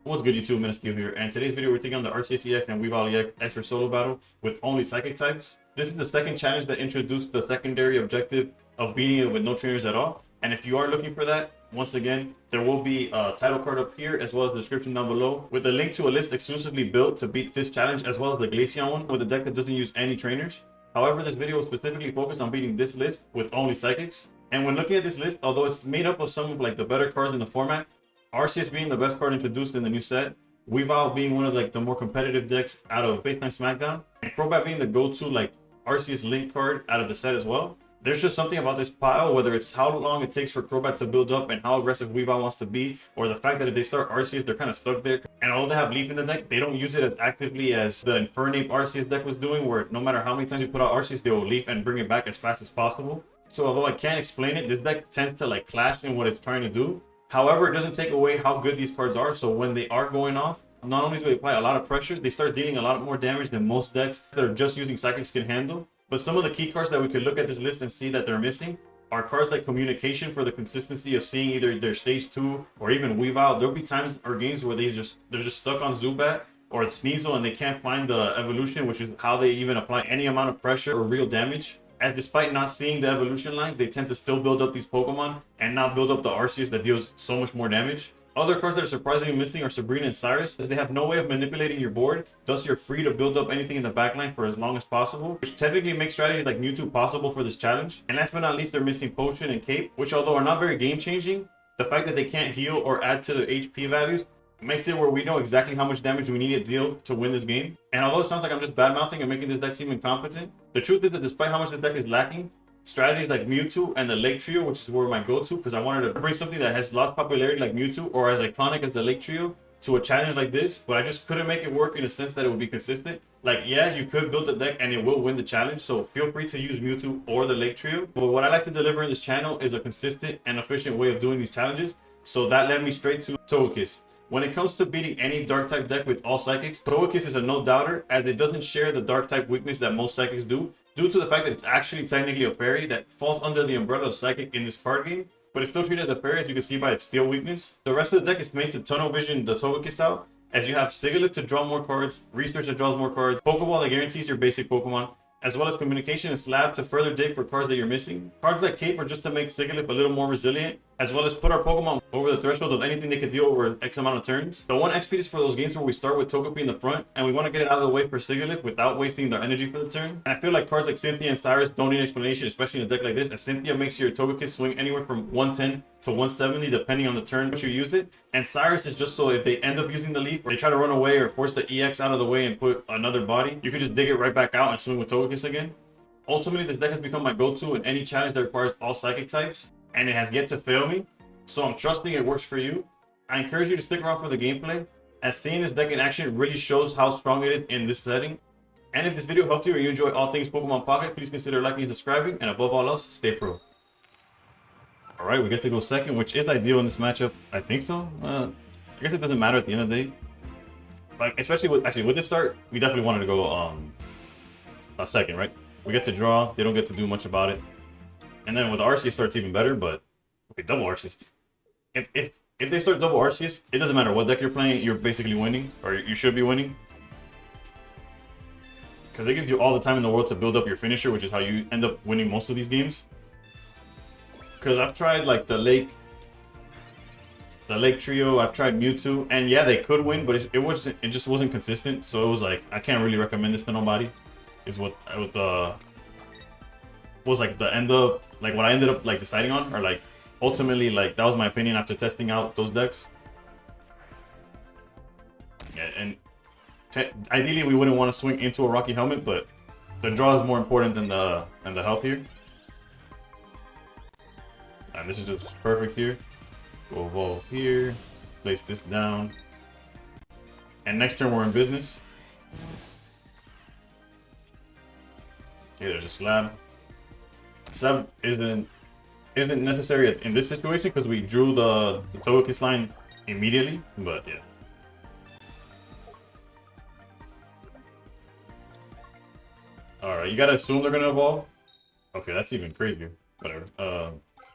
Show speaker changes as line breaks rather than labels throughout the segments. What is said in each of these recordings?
What's good, YouTube? Steve here, and today's video we're taking on the Arceus EX and Weavile EX Expert Solo Battle with only Psychic types. This is the second challenge that introduced the secondary objective of beating it with no trainers at all. And if you are looking for that, once again, there will be a title card up here as well as the description down below with a link to a list exclusively built to beat this challenge, as well as the Glaceon one with a deck that doesn't use any trainers. However, this video is specifically focused on beating this list with only Psychics. And when looking at this list, although it's made up of some of the better cards in the format, Arceus being the best card introduced in the new set, Weavile being one of the more competitive decks out of FaceTime SmackDown, and Crobat being the go-to Arceus Link card out of the set as well. There's just something about this pile, whether it's how long it takes for Crobat to build up and how aggressive Weavile wants to be, or the fact that if they start Arceus, they're kind of stuck there. And although they have Leaf in the deck, they don't use it as actively as the Infernape Arceus deck was doing, where no matter how many times you put out Arceus, they will Leaf and bring it back as fast as possible. So although I can't explain it, this deck tends to clash in what it's trying to do. However, it doesn't take away how good these cards are. So when they are going off, not only do they apply a lot of pressure, they start dealing a lot more damage than most decks that are just using Psychics can handle. But some of the key cards that we could look at this list and see that they're missing are cards like Communication for the consistency of seeing either their stage 2 or even Weavile. There'll be times or games where they're just stuck on Zubat or Sneasel and they can't find the evolution, which is how they even apply any amount of pressure or real damage. As despite not seeing the evolution lines, they tend to still build up these Pokemon and not build up the Arceus that deals so much more damage. Other cards that are surprisingly missing are Sabrina and Cyrus, as they have no way of manipulating your board, thus you're free to build up anything in the backline for as long as possible, which technically makes strategies like Mewtwo possible for this challenge. And last but not least, they're missing Potion and Cape, which although are not very game-changing, the fact that they can't heal or add to their HP values makes it where we know exactly how much damage we need to deal to win this game. And although it sounds like I'm just bad-mouthing and making this deck seem incompetent, the truth is that despite how much the deck is lacking, strategies like Mewtwo and the Lake Trio, which is where my go-to, because I wanted to bring something that has lost popularity like Mewtwo or as iconic as the Lake Trio to a challenge like this, but I just couldn't make it work in a sense that it would be consistent. Yeah, you could build the deck and it will win the challenge, so feel free to use Mewtwo or the Lake Trio. But what I like to deliver in this channel is a consistent and efficient way of doing these challenges, so that led me straight to Togekiss. When it comes to beating any Dark-type deck with all Psychics, Togekiss is a no-doubter, as it doesn't share the Dark-type weakness that most Psychics do, due to the fact that it's actually technically a fairy that falls under the umbrella of Psychic in this card game, but it's still treated as a fairy, as you can see by its steel weakness. The rest of the deck is made to tunnel vision the Togekiss out, as you have Sigilyph to draw more cards, Research that draws more cards, Pokeball that guarantees your basic Pokemon, as well as Communication and Slab to further dig for cards that you're missing. Cards like Cape are just to make Sigilyph a little more resilient, as well as put our Pokemon over the threshold of anything they could deal over X amount of turns. The one XP is for those games where we start with Togepi in the front, and we want to get it out of the way for Sigilyph without wasting their energy for the turn. And I feel like cards like Cynthia and Cyrus don't need explanation, especially in a deck like this, as Cynthia makes your Togekiss swing anywhere from 110 to 170 depending on the turn which you use it. And Cyrus is just so if they end up using the Leaf, or they try to run away or force the EX out of the way and put another body, you can just dig it right back out and swing with Togekiss again. Ultimately, this deck has become my go-to in any challenge that requires all Psychic types, and it has yet to fail me, so I'm trusting it works for you. I encourage you to stick around for the gameplay, as seeing this deck in action really shows how strong it is in this setting. And if this video helped you or you enjoy all things Pokemon Pocket, please consider liking and subscribing, and above all else, stay pro. Alright, we get to go second, which is ideal in this matchup. I think so. I guess it doesn't matter at the end of the day. Especially with this start, we definitely wanted to go a second, right? We get to draw, they don't get to do much about it. And then with Arceus starts even better, but okay, double Arceus. If they start double Arceus, it doesn't matter what deck you're playing, you're basically winning, or you should be winning. Because it gives you all the time in the world to build up your finisher, which is how you end up winning most of these games. Because I've tried the Lake Trio, I've tried Mewtwo, and yeah, they could win, but it just wasn't consistent. So it was I can't really recommend this to nobody. Is what was the end of what I ended up deciding on, or ultimately that was my opinion after testing out those decks. Yeah, and ideally we wouldn't want to swing into a Rocky Helmet, but the draw is more important than the health here. And this is just perfect here. Go evolve here, place this down, and next turn we're in business. Okay, there's a Slab. Slab isn't necessary in this situation because we drew the Togekiss line immediately, but yeah. Alright, you gotta assume they're gonna evolve. Okay, that's even crazier. Whatever.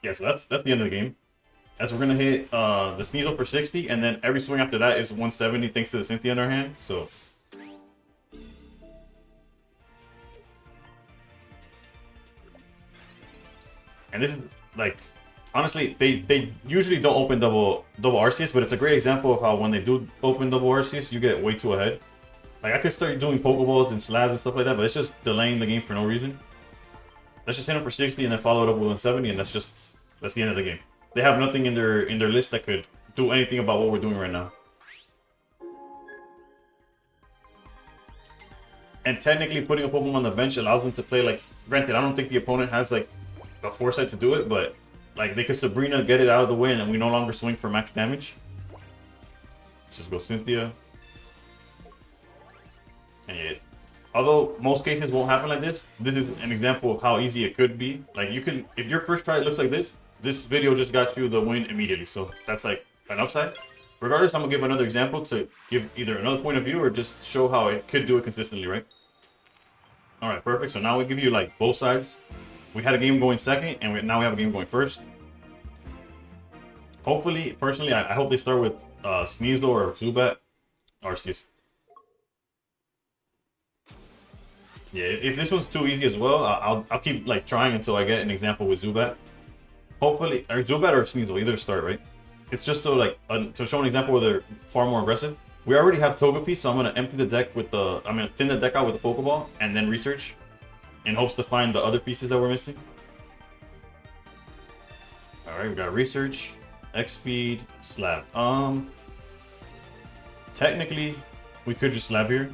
Yeah, so that's the end of the game. as we're gonna hit the Sneasel for 60, and then every swing after that is 170 thanks to the Cynthia in our hand. So and this is like, honestly, they usually don't open double Arceus, but it's a great example of how when they do open double Arceus, you get way too ahead. Like I could start doing Pokeballs and slabs and stuff like that, but it's just delaying the game for no reason. Let's just hit them for 60 and then follow it up with 170, and that's the end of the game. They have nothing in their list that could do anything about what we're doing right now. And technically, putting a Pokemon on the bench allows them to play like. Granted, I don't think the opponent has like the foresight to do it, but like they could Sabrina, get it out of the way, and we no longer swing for max damage. Let's just go Cynthia. And yeah, although most cases won't happen like this is an example of how easy it could be. Like you can, if your first try looks like this video just got you the win immediately. So that's like an upside. Regardless, I'm gonna give another example to give either another point of view or just show how it could do it consistently, right? All right, perfect. So now we give you like both sides. We had a game going second, and now we have a game going first. Hopefully, personally, I hope they start with Sneasel or Zubat. Arceus. Yeah, if this one's too easy as well, I'll keep like trying until I get an example with Zubat. Hopefully, or Zubat or Sneasel, either start, right? It's just to like to show an example where they're far more aggressive. We already have Togekiss, so I'm gonna empty the deck with the. I'm gonna thin the deck out with the Pokeball and then research, in hopes to find the other pieces that we're missing. All right, we got research, X speed, slab. Technically, we could just slab here.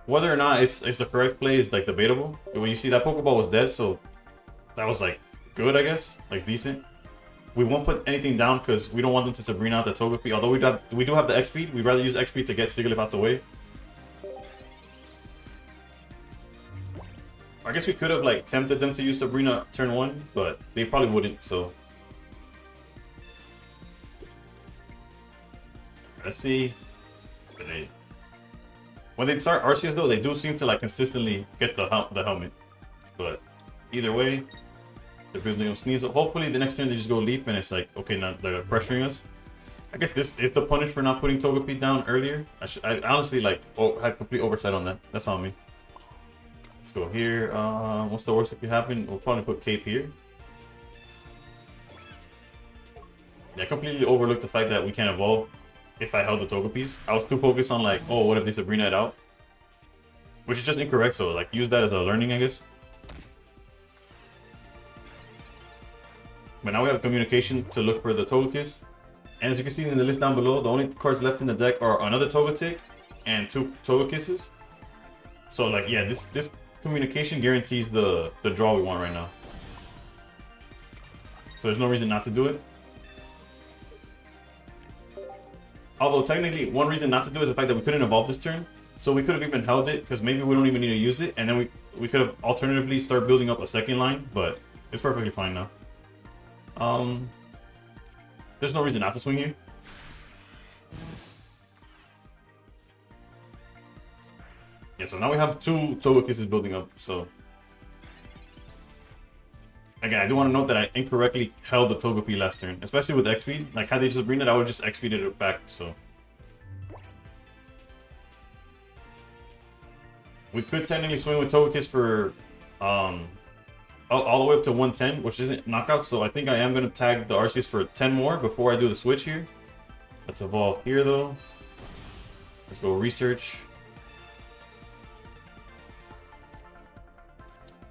Whether or not it's the correct play is like debatable. When you see that Pokeball was dead, so that was like good, I guess, like decent. We won't put anything down because we don't want them to Sabrina out the Togepi. Although we do have the X speed, we'd rather use X speed to get Sigilyph out the way. I guess we could have like tempted them to use Sabrina turn 1, but they probably wouldn't. So let's see. When they start Arceus though, they do seem to like consistently get the helmet. But either way, they're building up Sneasel. Hopefully the next turn they just go Leaf and it's like, okay, now they're pressuring us. I guess this is the punish for not putting Togepi down earlier. I honestly like had complete oversight on that. That's on me. Let's go here. What's the worst that could happen? We'll probably put Cape here. Yeah, I completely overlooked the fact that we can't evolve if I held the Togepi's. I was too focused on like, oh, what if they Sabrina it out? Which is just incorrect, so like use that as a learning, I guess. But now we have communication to look for the Togekiss. And as you can see in the list down below, the only cards left in the deck are another Togetic and 2 Togekisses. So like, yeah, this communication guarantees the draw we want right now. So there's no reason not to do it. Although technically, one reason not to do it is the fact that we couldn't evolve this turn. So we could have even held it, because maybe we don't even need to use it. And then we could have alternatively start building up a second line, but it's perfectly fine now. There's no reason not to swing here. Yeah, so now we have 2 Togekisses building up, so... Again, I do want to note that I incorrectly held the Togepi last turn, especially with X-Speed. Like, had they just bring it, I would just X-Speeded it back, so... We could technically swing with Togekiss for, all the way up to 110, which isn't knockout, so I think I am going to tag the Arceus for 10 more before I do the switch here. Let's evolve here, though. Let's go research.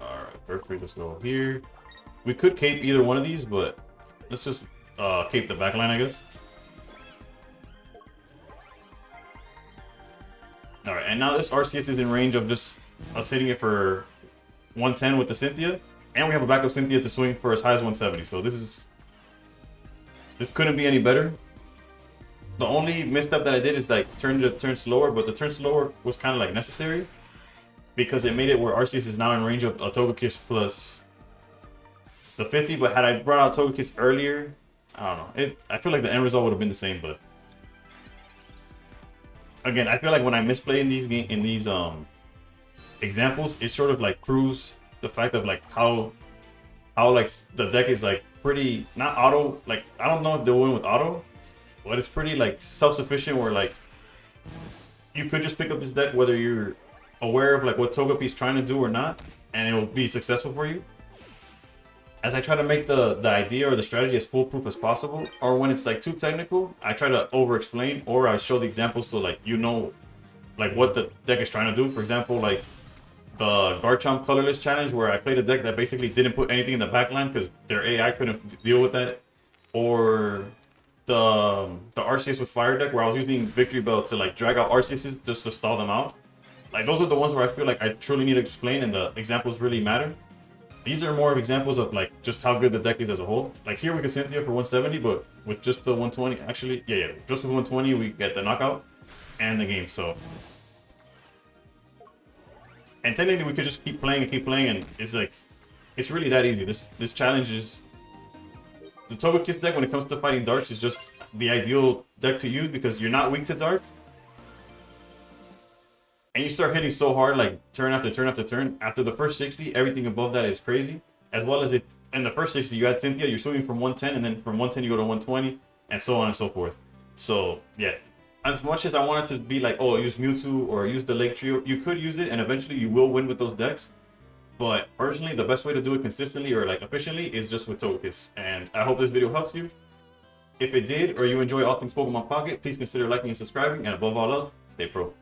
Alright, perfect. Let's go here. We could cape either one of these, but let's just cape the backline, I guess. Alright, and now this Arceus is in range of just us hitting it for 110 with the Cynthia. And we have a backup Cynthia to swing for as high as 170. So this couldn't be any better. The only misstep that I did is like turn slower, but the turn slower was kind of like necessary. Because it made it where Arceus is now in range of a Togekiss plus the 50. But had I brought out Togekiss earlier, I don't know. I feel like the end result would have been the same, but... Again, I feel like when I misplay in these examples, it sort of like proves the fact of like how like the deck is like pretty not auto. Like I don't know if they'll win with auto, but it's pretty like self-sufficient. Where like you could just pick up this deck whether you're aware of like what Togepi's trying to do or not, and it'll be successful for you. As I try to make the idea or the strategy as foolproof as possible, or when it's like too technical, I try to over-explain, or I show the examples so like you know like what the deck is trying to do. For example, like the Garchomp colorless challenge where I played a deck that basically didn't put anything in the backline because their AI couldn't deal with that, or the Arceus with fire deck where I was using Victory Bell to like drag out Arceuses just to stall them out. Like those are the ones where I feel like I truly need to explain and the examples really matter. These are more of examples of like just how good the deck is as a whole. Like here we get Cynthia for 170, but with just the 120, actually, yeah, just with 120 we get the knockout and the game. So, and technically we could just keep playing, and it's like, it's really that easy. This challenge is the Togekiss deck when it comes to fighting darks is just the ideal deck to use because you're not weak to dark. And you start hitting so hard, like turn after turn after turn. After the first 60, everything above that is crazy. As well as if in the first 60 you had Cynthia, you're swinging from 110, and then from 110 you go to 120, and so on and so forth. So yeah, as much as I wanted to be like, oh, use Mewtwo or use the Lake Trio, you could use it, and eventually you will win with those decks. But personally, the best way to do it consistently or like efficiently is just with Togekiss. And I hope this video helps you. If it did, or you enjoy all things Pokemon Pocket, please consider liking and subscribing. And above all else, stay pro.